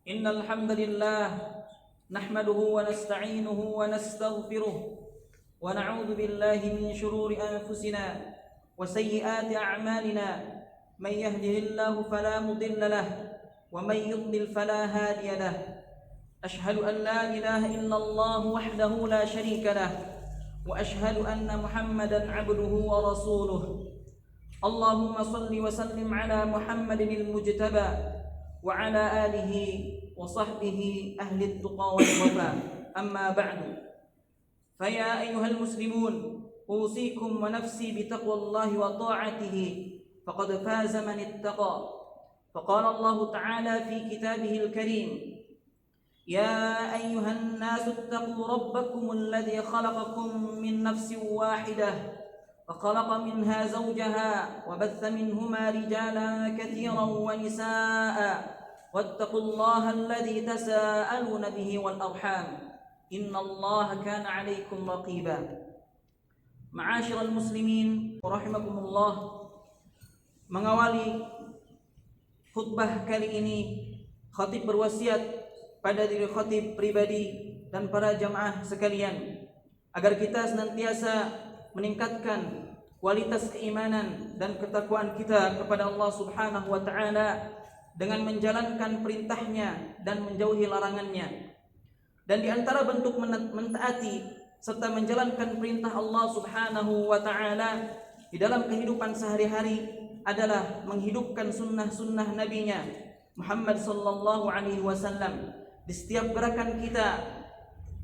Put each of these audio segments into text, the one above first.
إن الحمد لله نحمده ونستعينه ونستغفره ونعوذ بالله من شرور أنفسنا وسيئات أعمالنا. من يهده الله فلا مضل له ومن يضلل فلا هادي له. أشهد أن لا إله إلا الله وحده لا شريك له وأشهد أن محمدا عبده ورسوله. اللهم صل وسلم على محمد المجتبى وعلى آله وصحبه أهل التقى والوفاء. أما بعد، فيا أيها المسلمون، أوصيكم ونفسي بتقوى الله وطاعته، فقد فاز من اتقى. فقال الله تعالى في كتابه الكريم: يا أيها الناس اتقوا ربكم الذي خلقكم من نفس واحدة وخلق منها زوجها وبث منهما رجالا كثيرا ونساء واتقوا الله الذي تساءلون به والأرحام إن الله كان عليكم رقيبا. معاشر المسلمين رحمكم الله, mengawali khutbah kali ini, khatib berwasiat pada diri khatib pribadi dan para jamaah sekalian agar kita senantiasa meningkatkan kualitas keimanan dan ketakwaan kita kepada Allah Subhanahu wa taala dengan menjalankan perintahnya dan menjauhi larangannya. Dan di antara bentuk mentaati serta menjalankan perintah Allah Subhanahu wa taala di dalam kehidupan sehari-hari adalah menghidupkan sunnah-sunnah nabinya Muhammad sallallahu alaihi wasallam di setiap gerakan kita,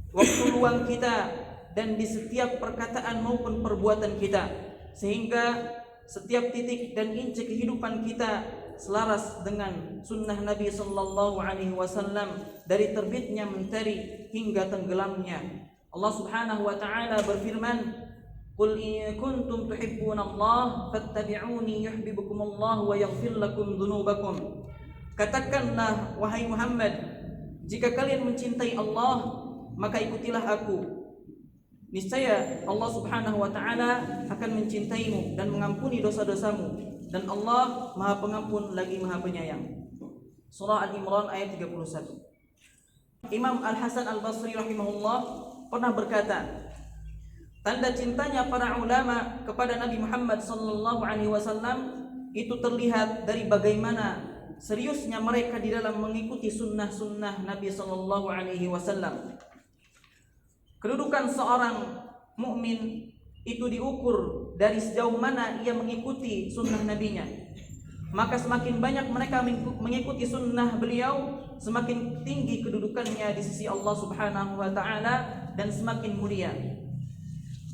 waktu luang kita, dan di setiap perkataan maupun perbuatan kita, sehingga setiap titik dan inci kehidupan kita selaras dengan sunnah Nabi sallallahu alaihi wasallam dari terbitnya mentari hingga tenggelamnya. Allah Subhanahu wa taala berfirman: "Qul in kuntum tuhibbunallaha fattabi'uni yuhibbukumullah wa yaghfir lakum dzunubakum." Katakanlah wahai Muhammad, jika kalian mencintai Allah, maka ikutilah aku. Niscaya Allah Subhanahu wa taala akan mencintaimu dan mengampuni dosa-dosamu, dan Allah Maha Pengampun lagi Maha Penyayang. Surah Al-Imran ayat 31. Imam Al-Hasan Al-Basri rahimahullah pernah berkata, tanda cintanya para ulama kepada Nabi Muhammad sallallahu alaihi wasallam itu terlihat dari bagaimana seriusnya mereka di dalam mengikuti sunnah-sunnah Nabi sallallahu alaihi wasallam. Kedudukan seorang mukmin itu diukur dari sejauh mana ia mengikuti sunnah nabinya. Maka semakin banyak mereka mengikuti sunnah beliau, semakin tinggi kedudukannya di sisi Allah Subhanahu wa taala dan semakin mulia.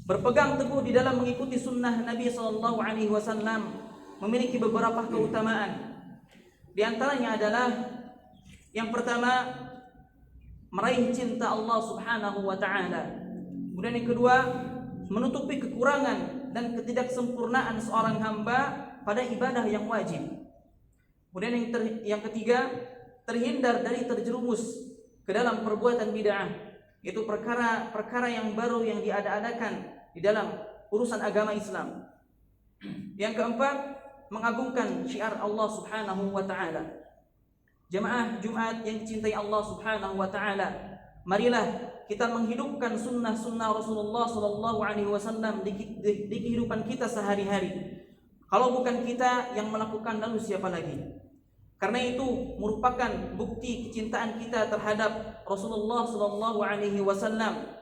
Berpegang teguh di dalam mengikuti sunnah Nabi sallallahu alaihi wasallam memiliki beberapa keutamaan. Di antaranya adalah yang pertama, meraih cinta Allah Subhanahu wa taala. Kemudian yang kedua, menutupi kekurangan dan ketidaksempurnaan seorang hamba pada ibadah yang wajib. Kemudian yang ketiga, terhindar dari terjerumus ke dalam perbuatan bid'ah, yaitu perkara yang baru yang diada-adakan di dalam urusan agama Islam. Yang keempat, mengagungkan syiar Allah Subhanahu wa taala. Jemaah Jumat yang dicintai Allah Subhanahu wa taala, marilah kita menghidupkan sunnah-sunnah Rasulullah sallallahu alaihi wasallam di kehidupan kita sehari-hari. Kalau bukan kita yang melakukan, lalu siapa lagi? Karena itu merupakan bukti kecintaan kita terhadap Rasulullah sallallahu alaihi wasallam.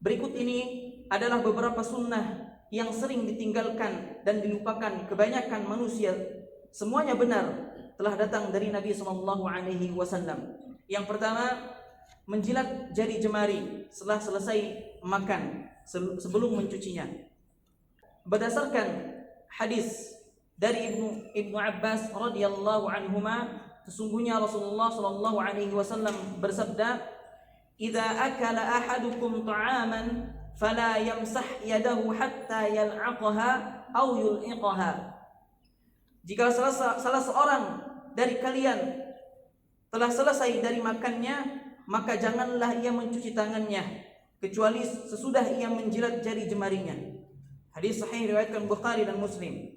Berikut ini adalah beberapa sunnah yang sering ditinggalkan dan dilupakan kebanyakan manusia. Semuanya benar telah datang dari Nabi sallallahu alaihi wasallam. Yang pertama, menjilat jari jemari setelah selesai makan sebelum mencucinya. Berdasarkan hadis dari Ibnu Abbas radhiyallahu anhuma, sesungguhnya Rasulullah sallallahu alaihi wasallam bersabda, "Idza akala ahadukum ta'aman fala yamsah yadahu hatta yal'aqaha aw yul'iqaha." Jika salah seorang dari kalian telah selesai dari makannya, maka janganlah ia mencuci tangannya kecuali sesudah ia menjilat jari jemarinya. Hadis sahih riwayatkan Bukhari dan Muslim.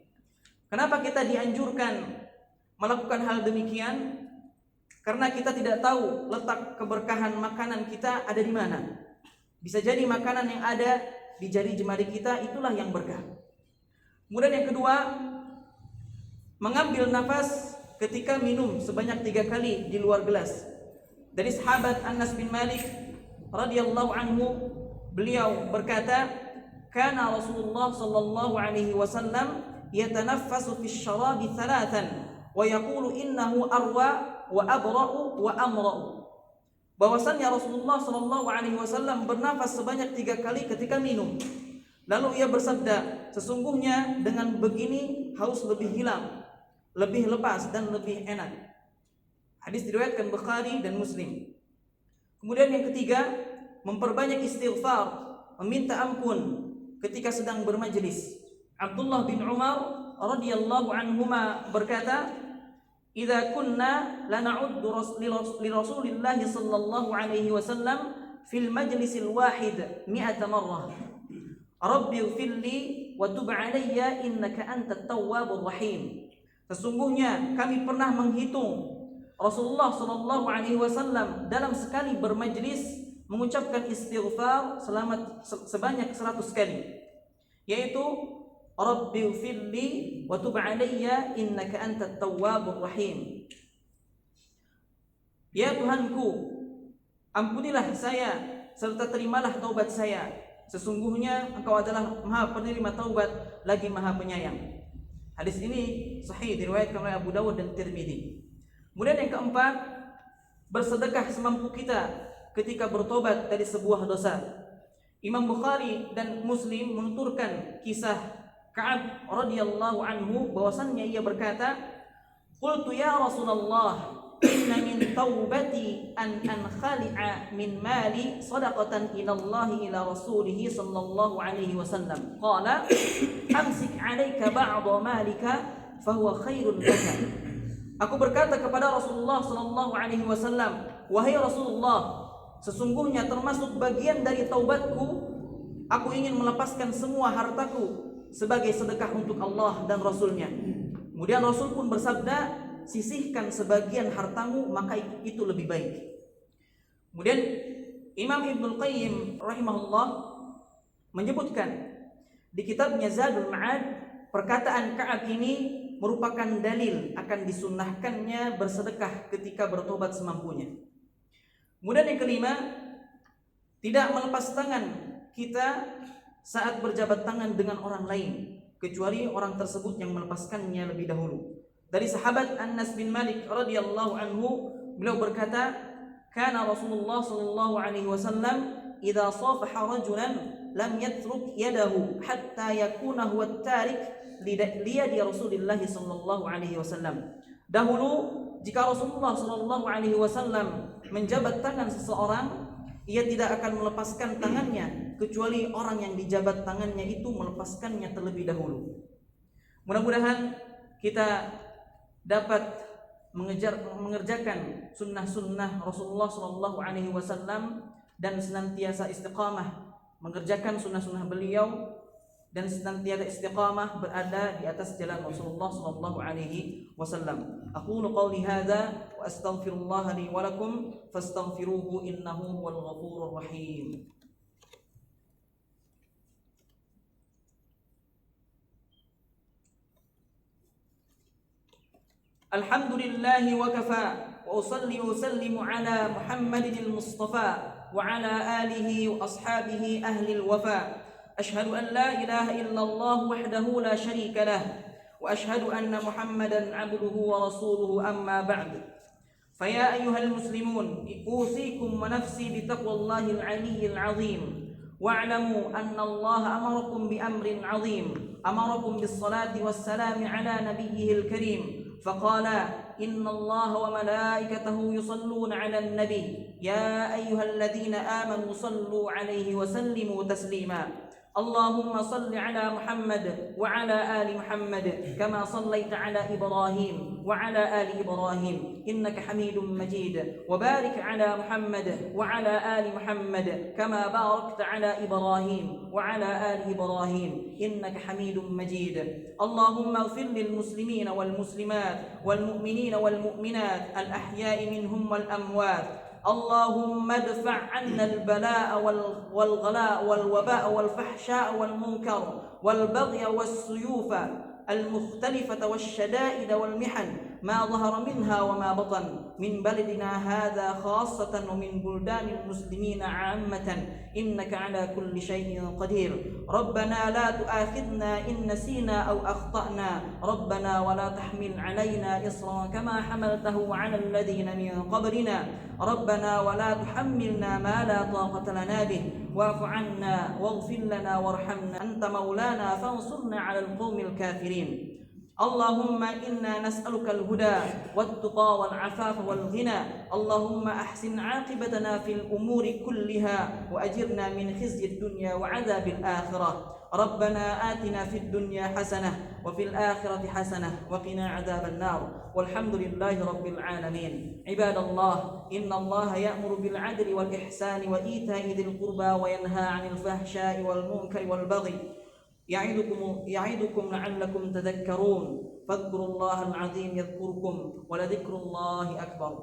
Kenapa kita dianjurkan melakukan hal demikian? Karena kita tidak tahu letak keberkahan makanan kita ada di mana. Bisa jadi makanan yang ada di jari jemari kita itulah yang berkah. Kemudian yang kedua, mengambil nafas ketika minum sebanyak 3 kali di luar gelas. Dari sahabat Anas bin Malik radhiyallahu anhu, beliau berkata, "Kana Rasulullah sallallahu alaihi wasallam yatanaffasu fi syarabi thalathan wa yaqulu innahu arwa wa abra'u wa amra'u." Bahwasannya Rasulullah sallallahu alaihi wasallam bernafas sebanyak 3 kali ketika minum. Lalu ia bersabda, "Sesungguhnya dengan begini haus lebih hilang, lebih lepas dan lebih enak." Hadis diriwayatkan Bukhari dan Muslim. Kemudian yang ketiga, memperbanyak istighfar, meminta ampun ketika sedang bermajlis. Abdullah bin Umar radhiyallahu anhuma berkata, "Idza kunna lana'uddu li Rasulillah sallallahu alaihi wasallam fil majlisil wahid 100 marrah. Rabbi ighfirli wa tub 'alayya innaka antat tawwabur rahim." Sesungguhnya kami pernah menghitung Rasulullah sallallahu alaihi wasallam dalam sekali bermajlis mengucapkan istighfar sebanyak 100 kali, yaitu Rabbi ighfirli wa tub 'alayya innaka antat tawwabur rahim. Ya Tuhanku, ampunilah saya serta terimalah taubat saya. Sesungguhnya Engkau adalah Maha penerima taubat lagi Maha penyayang. Hadis ini sahih diriwayatkan oleh Abu Dawud dan Tirmidzi. Kemudian yang keempat, bersedekah semampu kita ketika bertobat dari sebuah dosa. Imam Bukhari dan Muslim menuturkan kisah Ka'ab radhiyallahu anhu bahwasannya ia berkata, "Qultu ya Rasulullah, inna min taubati an khali'a min mali sadaqatan ila Allah ila rasulih sallallahu alaihi wasallam." Qala, "Amsik 'alaika ba'dha malika fa huwa khairun laka." Aku berkata kepada Rasulullah sallallahu alaihi wasallam, "Wahai Rasulullah, sesungguhnya termasuk bagian dari taubatku, aku ingin melepaskan semua hartaku sebagai sedekah untuk Allah dan Rasulnya." Kemudian Rasul pun bersabda, "Sisihkan sebagian hartamu, maka itu lebih baik." Kemudian Imam Ibnul Qayyim rahimahullah menyebutkan di kitabnya Zadul Ma'ad, perkataan Ka'ab ini merupakan dalil akan disunnahkannya bersedekah ketika bertobat semampunya. Kemudian yang kelima, tidak melepas tangan kita saat berjabat tangan dengan orang lain, kecuali orang tersebut yang melepaskannya lebih dahulu. Dari sahabat Anas bin Malik radhiyallahu anhu, beliau berkata, "Kana Rasulullah sallallahu alaihi wasallam idza safaha rajulan lam yatruk yadahu hatta yakuna huwa at-tarik liyadi Rasulullah sallallahu alaihi wasallam." Dahulu jika Rasulullah sallallahu alaihi wasallam menjabat tangan seseorang, ia tidak akan melepaskan tangannya kecuali orang yang dijabat tangannya itu melepaskannya terlebih dahulu. Mudah-mudahan kita dapat mengerjakan sunnah-sunnah Rasulullah sallallahu alaihi wasallam dan senantiasa istiqamah mengerjakan sunnah-sunnah beliau dan senantiasa istiqamah berada di atas jalan Rasulullah sallallahu alaihi wasallam. Aqulu qawli hadza wa astaghfirullah li wa lakum fastaghfiruhu innahu huwal ghafurur rahim. Alhamdulillahi wa kafa wa usalli wa usallimu ala Muhammadin al-Mustafa wa ala alihi wa ashabihi ahli al-wafa. أشهد أن لا إله إلا الله وحده لا شريك له وأشهد أن محمدا عبده ورسوله أما بعد فيا أيها المسلمون أوصيكم ونفسي بتقوى الله العلي العظيم واعلموا أن الله أمركم بأمر عظيم أمركم بالصلاة والسلام على نبيه الكريم فقال إن الله وملائكته يصلون على النبي يا أيها الذين آمنوا صلوا عليه وسلموا تسليما اللهم صل على محمد وعلى آل محمد كما صليت على إبراهيم وعلى آل إبراهيم إنك حميد مجيد وبارك على محمد وعلى آل محمد كما باركت على إبراهيم وعلى آل إبراهيم إنك حميد مجيد اللهم اغفر للمسلمين والمسلمات والمؤمنين والمؤمنات الأحياء منهم والأموات اللهم ادفع عنا البلاء والغلاء والوباء والفحشاء والمنكر والبغي والسيوف المختلفة والشدائد والمحن ما ظهر منها وما بطن من بلدنا هذا خاصة ومن بلدان المسلمين عامة إنك على كل شيء قدير ربنا لا تؤاخذنا إن نسينا أو أخطأنا ربنا ولا تحمل علينا إصرا كما حملته على الذين من قبلنا ربنا ولا تحملنا ما لا طاقة لنا به واعف عنا واغفر لنا وارحمنا أنت مولانا فانصرنا على القوم الكافرين اللهم إنا نسألك الهدى والتقى والعفاف والغنى اللهم أحسن عاقبتنا في الأمور كلها وأجرنا من خزي الدنيا وعذاب الآخرة ربنا آتنا في الدنيا حسنة وفي الآخرة حسنة وقنا عذاب النار والحمد لله رب العالمين عباد الله إن الله يأمر بالعدل والإحسان وإيتاء ذي القربى وينهى عن الفحشاء والمنكر والبغي يعظكم لعلكم تذكرون فاذكروا الله العظيم يذكركم ولذكر الله أكبر